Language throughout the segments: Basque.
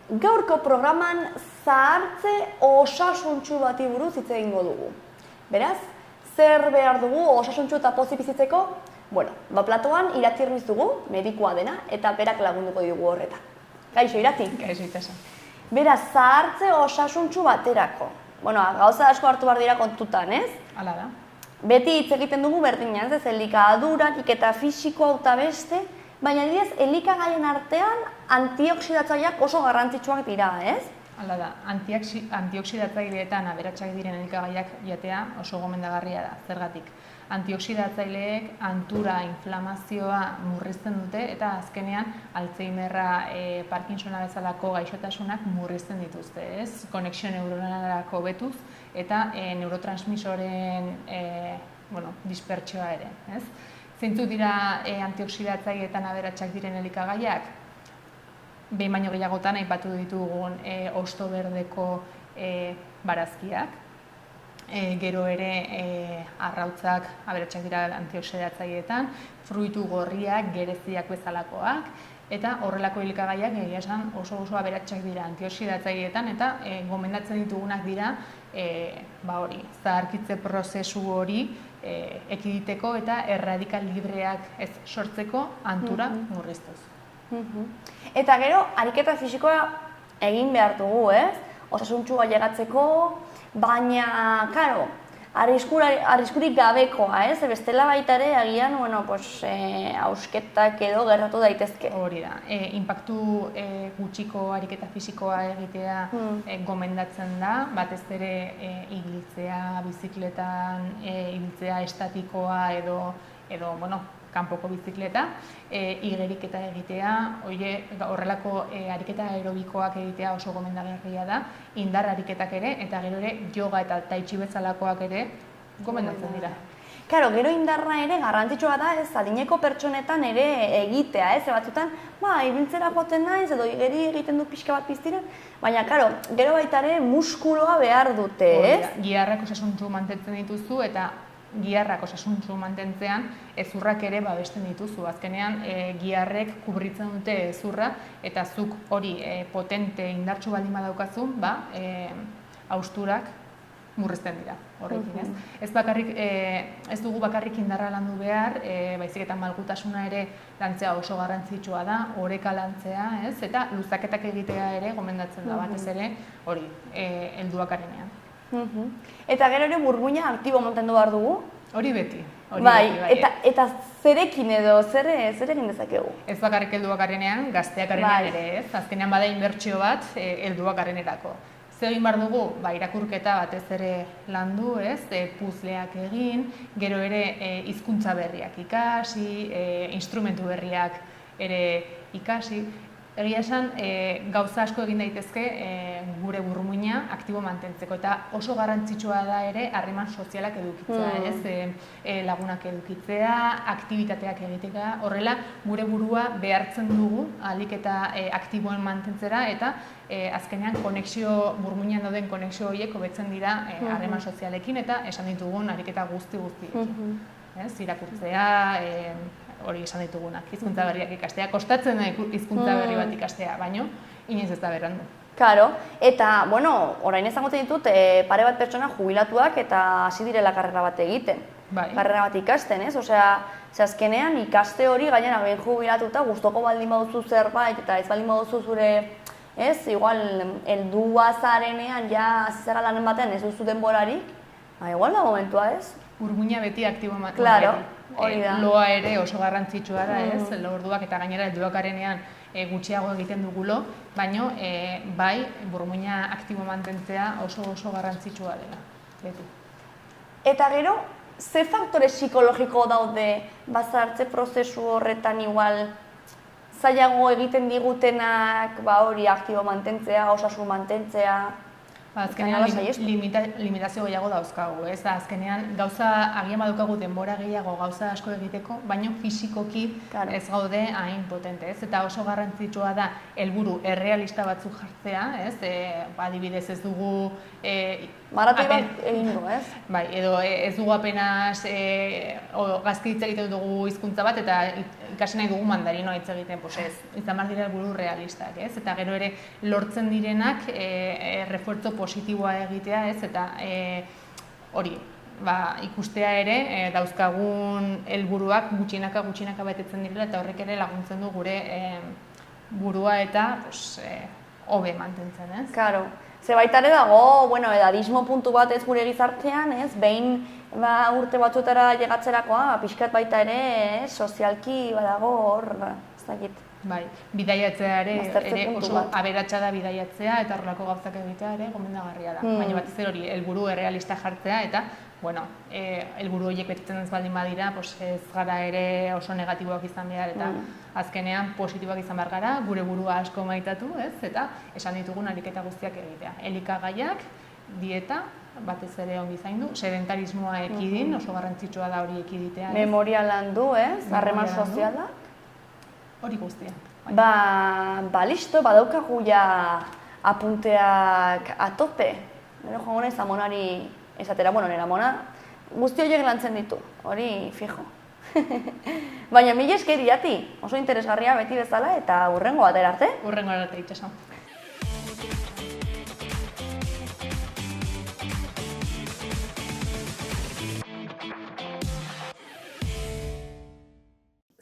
Gaurko programan zahartze osasuntsu bati buruz hitz egingo dugu. Beraz, zer behar dugu osasuntsu eta pozik bizitzeko? Bueno, platoan Irati Ruiz dugu, medikua dena, eta berak lagunduko digu horretan. Kaixo, Irati? Kaixo, Itasa. Beraz, zahartze osasuntsu baterako. Bueno, gauza asko hartu behar dira kontutan, ez? Hala da. Beti hitz egiten dugu berdina, ez? Elikadurak, iketa fisikoa eta beste, baina adibidez, elikagaien artean antioxidatzaileak oso garrantzitsuak dira, ez? Hala da, antioxidatzaileetan aberatsak diren elikagaiak jatea oso gomendagarria da. Zergatik, antioxidatzaileek hantura, inflamazioa murrizten dute eta azkenean Alzheimerra, Parkinsona bezalako gaixotasunak murrizten dituzte, ez? Konexio neuronalerako betuz eta neurotransmisoren dispertsioa ere, ez? Zeintzuk dira antioxidatzaileetan aberatsak diren elikagaiak? Behin baino gehiagotan aipatu ditugun hosto berdeko barazkiak, gero ere arrautzak aberatsak dira antioxidatzaileetan, fruitu gorriak, gereziak bezalakoak, eta horrelako elikagaiak egia esan oso aberatsak dira antioxidatzaileetan eta gomendatzen ditugunak dira zaharkitze prozesu hori ekiditeko eta erradikal libreak ez sortzeko hantura murriztuz. Eta gero, ariketa fisikoa egin behar dugu, ez? Osasuntsua llegatzeko, baina, karo, arriskurik gabekoa, ez? Bestela baita ere, agian, hausketak edo gertatu daitezke. Hori da, inpaktu gutxiko ariketa fisikoa egitea gomendatzen da, batez ere ibiltzea, bizikletan, ibiltzea estatikoa edo kanpoko bizikleta, igeriketa egitea, horrelako ariketa aerobikoak egitea oso gomendagarria da, indar ariketak ere, eta gero ere yoga eta tai chi bezalakoak ere gomendatzen dira. Karo, gero indarra ere garrantzitsua da, ez adineko pertsonetan ere egitea, ez? Batzutan, ibiltzera joaten naiz edo igeri egiten du pixka bat piztiran, baina, karo, gero baita ere muskuloa behar dute, ez? Giharrak osasuntsu mantentzen dituzu eta giharrak osasuntsu mantentzean hezurrak ere babesten dituzu. Azkenean giharrek kubritzen dute hezurra eta zuk hori potente indartsu baldin badaukazu, hausturak murrizten dira horrekin, ez? Ez dugu bakarrik indarra landu behar, baizik eta malgutasuna ere lantzea oso garrantzitsua da, oreka lantzea, ez? Eta luzaketak egitea ere gomendatzen da batez ere hori helduak garenean. Eta gero ere burmuina aktibo mantendu behar dugu? Hori beti. Eta zerekin edo, zer egin dezakegu? Ez bakarrik helduak garenean, gazteak garenean ere, ez? Azkenean bada inbertsio bat helduak garenerako. Zer egin behar dugu? Irakurketa batez ere landu, ez? Puzleak egin, gero ere hizkuntza berriak ikasi, instrumentu berriak ere ikasi. Egia esan, gauza asko egin daitezke gure burmuina aktibo mantentzeko eta oso garrantzitsua da ere harreman sozialak edukitzea, ez? Lagunak edukitzea, aktibitateak egitea, horrela gure burua behartzen dugu ahalik eta aktiboen mantentzera eta azkenean burmuinan dauden konexio horiek hobetzen dira harreman sozialekin eta esan ditugun ariketa guztiekin. Irakurtzea, hori esan ditugunak, hizkuntza berriak ikastea, kostatzen da hizkuntza berri bat ikastea, baino inoiz ez da berandu. Karo, eta, orain ezagutzen ditut, pare bat pertsona jubilatuak eta hasi direla karrera bat egiten. Karrera bat ikasten, ez? Azkenean ikaste hori gainera behin jubilatuta gustoko baldin baduzu zerbait eta ez baldin baduzu zure, ez? Igual, heldua zarenean, zara lanen batean ez duzu denborarik, igual da momentua, ez? Burmuina beti aktibo ematen. Claro, hori da. Loa ere oso garrantzitsua da, ez? Orduak eta gainera helduak garenean gutxiago egiten dugulo, baino bai burmuina aktibo mantentzea oso garrantzitsua dela. Beti. Eta gero, ze faktore psikologiko daude zahartze prozesu horretan igual zailago egiten digutenak hori aktibo mantentzea, osasun mantentzea? Azkenean limitazio gehiago dauzkagu, ez da, azkenean gauza agian badukagu denbora gehiago gauza asko egiteko, baino fisikoki ez gaude hain potente, ez? Eta oso garrantzitsua da helburu errealista batzuk jartzea, ez? Adibidez ez dugu maratoi bat egingo, ez? Bai, edo ez dugu apenas gazki hitz egiten dugu hizkuntza bat eta ikasi nahi dugu mandarino hitz egiten, pues ez, izan behar dira helburu realistak, ez? Eta gero ere lortzen direnak refuerzo positiboa egitea, ez? Eta hori, ikustea ere dauzkagun helburuak gutxinaka betetzen direla eta horrek ere laguntzen du gure burua eta hobe mantentzen, ez? Claro. Ze baita ere dago, edadismo puntu bat ez gure gizartean, ez? Behin urte batzuetara llegatzerakoa, pixkat baita ere, sozialki badago hor, ez dakit. Bai, bidaiatzea ere oso aberatsa da bidaiatzea eta horrelako gauzak egitea ere gomendagarria da. Baina batez ere hori, helburu errealista jartzea eta, helburu horiek betetzen ez baldin badira, ez gara ere oso negatiboak izan behar eta azkenean positiboak izan behar gara, gure burua asko maitatu, ez? Eta esan ditugun ariketa guztiak egitea. Elikagaiak, dieta, batez ere ongi zaindu, sedentarismoa ekidin, oso garrantzitsua da hori ekiditea. Memoria landu, ez? Harreman soziala? Hori guztia. Listo, badaukagu ja apunteak atope. Nero joango naiz amonari esatera, nire amona guzti horiek lantzen ditu, hori fijo. Baina mila esker Irati, oso interesgarria beti bezala eta hurrengo batera arte. Hurrengo arte itxaso.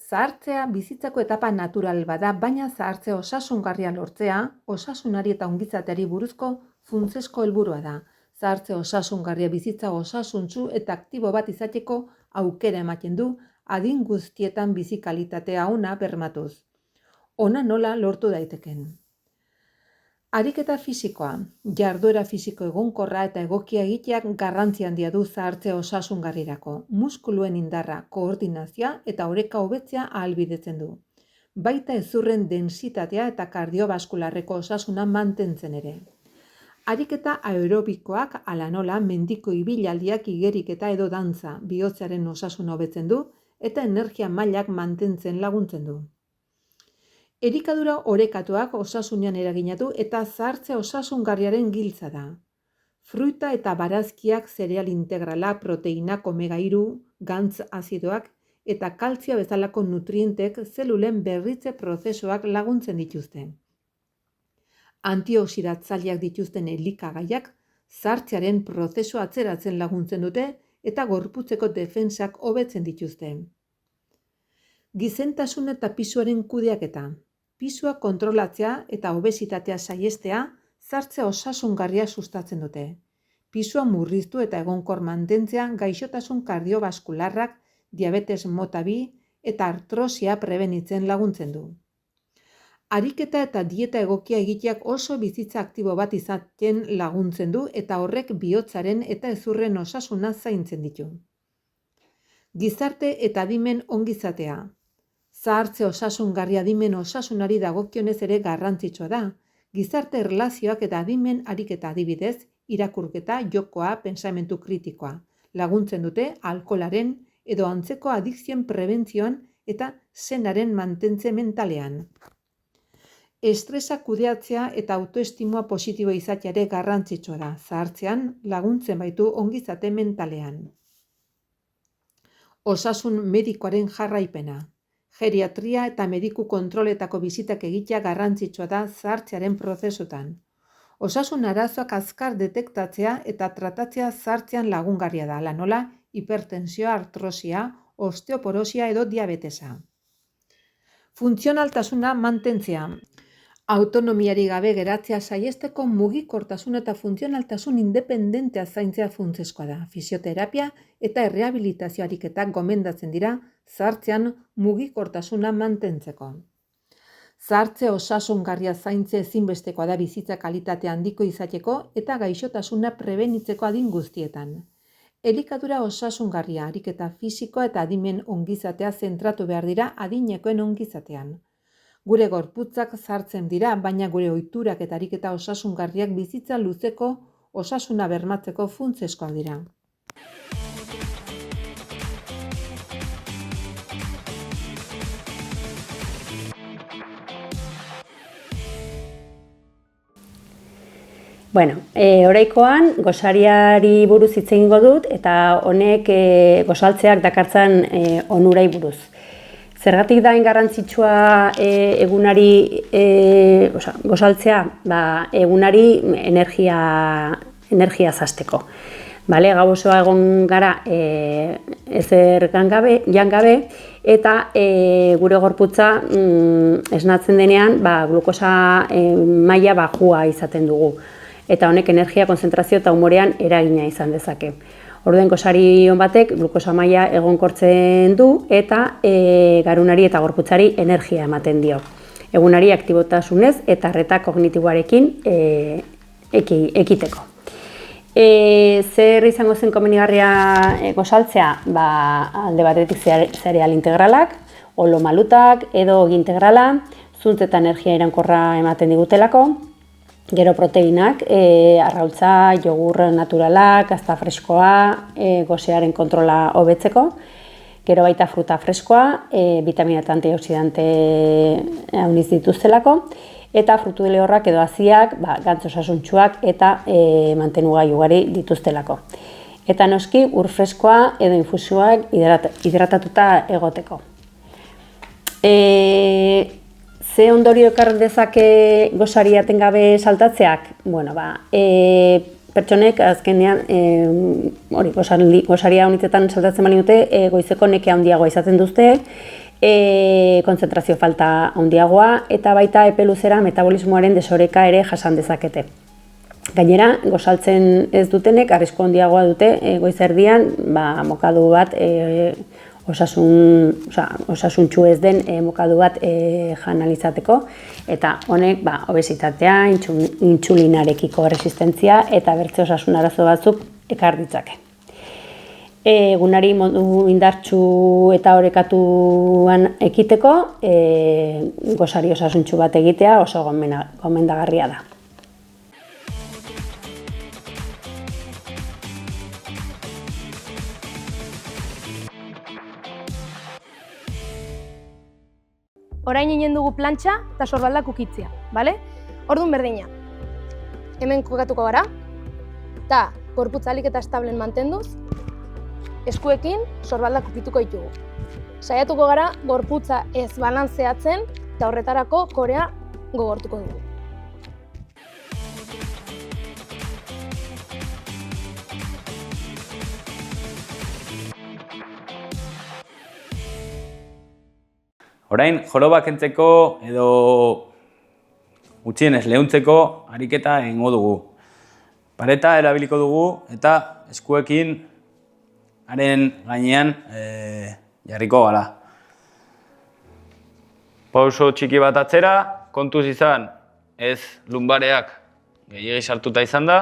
Zahartzea bizitzako etapa natural bada, baina zahartzea osasungarria lortzea, osasunari eta ongizateari buruzko funtsezko helburua da. Zahartzea osasungarria bizitza osasuntsu eta aktibo bat izateko aukera ematen du, adin guztietan bizi kalitatea ona bermatuz. Ona nola lortu daiteken. Ariketa fisikoa, jarduera fisiko egonkorra eta egokia egiteak garrantzi handia du zahartzea osasungarrirako. Muskuluen indarra, koordinazioa eta oreka hobetzea ahalbidetzen du. Baita hezurren densitatea eta kardiobaskularreko osasuna mantentzen ere. Ariketa aerobikoak ala nola mendiko ibilaldiak igeriketa edo dantza bihotzaren osasuna hobetzen du eta energia mailak mantentzen laguntzen du. Elikadura orekatuak osasunean eragina du eta zahartzea osasungarriaren giltza da. Fruita eta barazkiak zereal integrala, proteinak, omega 3, gantz azidoak eta kaltzioa bezalako nutrientek zelulen berritze prozesuak laguntzen dituzte. Antioxidatzaileak dituzten elikagaiak zahartzearen prozesua atzeratzen laguntzen dute eta gorputzeko defentsak hobetzen dituzte. Gizentasun eta pisuaren kudeaketa. Pisua kontrolatzea eta obesitatea saihestea zahartzea osasungarria sustatzen dute. Pisua murriztu eta egonkor mantentzea gaixotasun kardiobaskularrak, diabetes mota 2 eta artrosia prebenitzen laguntzen du. Ariketa eta dieta egokia egiteak oso bizitza aktibo bat izaten laguntzen du eta horrek bihotzaren eta hezurren osasuna zaintzen ditu. Gizarte eta adimen ongizatea. Zahartze osasungarria adimen osasunari dagokionez ere garrantzitsua da. Gizarte erlazioak eta adimen ariketa adibidez, irakurketa, jokoa, pentsamentu kritikoa. Laguntzen dute alkoholaren edo antzeko adikzioen prebentzioan eta senaren mantentze mentalean. Estresa kudeatzea eta autoestimua positibo izatea ere garrantzitsua da. Zahartzean laguntzen baitu ongizate mentalean. Osasun medikoaren jarraipena. Geriatria eta mediku kontroletako bizitak egitea garrantzitsua da zahartzearen prozesutan. Osasun arazoak azkar detektatzea eta tratatzea zahartzean lagungarria da, hala nola hipertensioa, artrosia, osteoporosia edo diabetesa. Funtzionaltasuna mantentzea. Autonomiari gabe geratzea saihesteko mugikortasun eta funtzionaltasun independentea zaintzea funtsezkoa da. Fisioterapia eta errehabilitazio ariketak gomendatzen dira zahartzean mugikortasuna mantentzeko. Zahartze osasungarria zaintze ezinbestekoa da bizitza kalitate handiko izateko eta gaixotasuna prebenitzeko adin guztietan. Elikadura osasungarria, ariketa fisikoa eta adimen ongizatea zentratu behar dira adinekoen ongizatean. Gure gorputzak zahartzen dira, baina gure ohiturak eta ariketa osasungarriak bizitza luzeko osasuna bermatzeko funtsezkoak dira. Oraikoan gosariari buruz hitz egingo dut eta honek gosaltzeak dakartzan onurai buruz. Zergatik da garrantzitsua egunari gosaltzea? Egunari energia zasteko. Gau osoa egon gara ezer jan gabe eta gure gorputza esnatzen denean glukosa maila bajua izaten dugu. Eta honek energia, konzentrazio eta umorean eragina izan dezake. Orduan gosari on batek glukosa maila egonkortzen du eta garunari eta gorputzari energia ematen dio. Egunari aktibotasunez eta arreta kognitiboarekin ekiteko. Zer izango zen komenigarria gosaltzea? Alde batetik zereal integralak, olo malutak edo ogi integrala, zuntz eta energia iraunkorra ematen digutelako. Gero proteinak, arrautza, jogur naturalak, gazta freskoa, gosearen kontrola hobetzeko. Gero baita fruta freskoa, vitamina eta antioksidante handiz dituztelako. Eta frutu lehorrak edo haziak, gantz osasuntsuak eta mantenugai ugari dituztelako. Eta noski, ur freskoa edo infusioak hidratatuta egoteko. Ze ondorio ekar dezake gosari etengabe saltatzeak? Pertsonek azkenean gosaria honitzetan saltatzen bali dute goizeko neke handiagoa izaten duzte, konzentrazio falta handiagoa eta baita epe luzera metabolismoaren desoreka ere jasan dezakete. Gainera, gosaltzen ez dutenek arrisku handiagoa dute goiz erdian mokadu bat osasuntsu ez den mokadu bat jan alizateko eta honek obesitatea, intsulinarekiko resistentzia eta bertze osasun arazo batzuk ekar ditzake. Egunari modu indartsu eta orekatuan ekiteko, gosari osasuntsu bat egitea oso gomendagarria da. Orain inen dugu plantxa eta sorbaldak ukitzia, bale? Orduan berdina. Hemen kokatuko gara, eta gorputzalik eta establen mantenduz, eskuekin sorbaldak ukituko ditugu. Saiatuko gara gorputza ez balantzeatzen eta horretarako korea gogortuko dugu. Orain, joroba kentzeko edo gutxienez leuntzeko ariketa egingo dugu. Pareta erabiliko dugu eta eskuekin haren gainean jarriko gara. Pauso txiki bat atzera, kontuz izan ez lumbareak gehiegi sartuta izan da,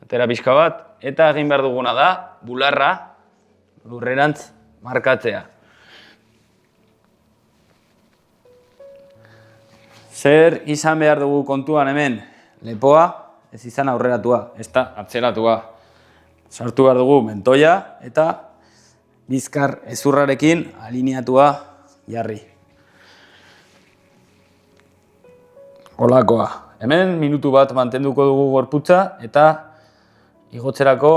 atera pixka bat, eta egin behar duguna da bularra lurrerantz markatzea. Zer izan behar dugu kontuan hemen, lepoa ez izan aurreratua, ez da atzeratua. Sartu behar dugu mentoia eta bizkar hezurrarekin alineatua jarri. Holakoa. Hemen minutu bat mantenduko dugu gorputza eta igotzerako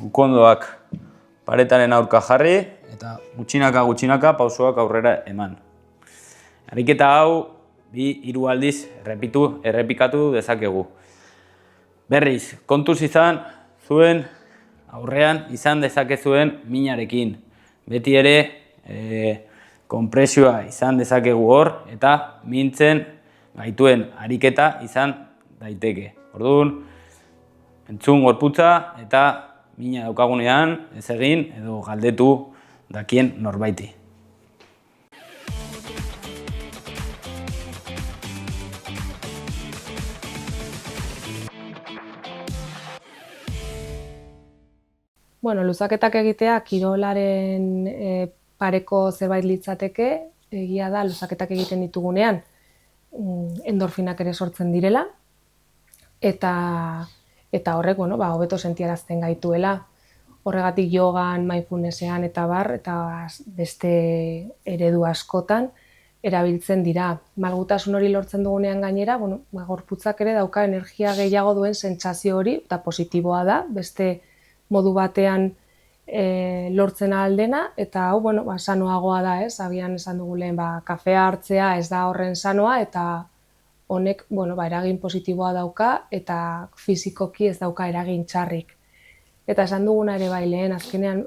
ukondoak paretaren aurka jarri eta gutxinaka pausoak aurrera eman. Ariketa hau, 2-3 aldiz errepikatu dezakegu. Berriz, kontuz izan zuen aurrean izan dezakezuen minarekin. Beti ere konpresioa izan dezakegu hor eta mintzen gaituen ariketa izan daiteke. Orduan, entzun gorputza eta mina daukagunean ez egin edo galdetu dakien norbaiti. Luzaketak egitea kirolaren pareko zerbait litzateke, egia da luzaketak egiten ditugunean endorfinak ere sortzen direla eta horrek hobeto sentiarazten gaituela. Horregatik yogan, mindfulnessean eta beste eredu askotan erabiltzen dira. Malgutasun hori lortzen dugunean gainera, gorputzak ere dauka energia gehiago duen sentsazio hori, eta positiboa da, beste modu batean lortzen aldena, eta hau, sanoagoa da, abian esan dugu lehen, kafea hartzea ez da horren sanoa, eta honek, eragin positiboa dauka, eta fisikoki ez dauka eragin txarrik. Eta esan duguna ere bai lehen, azkenean,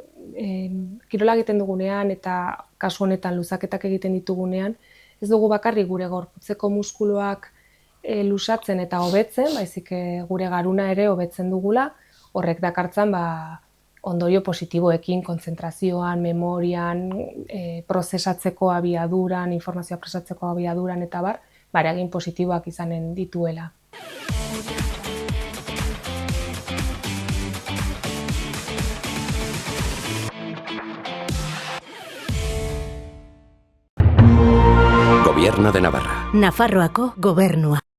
kirola egiten dugunean, eta kasu honetan luzaketak egiten ditugunean, ez dugu bakarrik gure gorputzeko muskuluak lusatzen eta hobetzen, baizik gure garuna ere hobetzen dugula, horrek dakartzan ondorio positiboekin, kontzentrazioan, memorian, prozesatzeko abiaduran, informazioa prozesatzeko abiaduran eta eragin positiboak izanen dituela. Gobierno de Navarra. Nafarroako gobernua.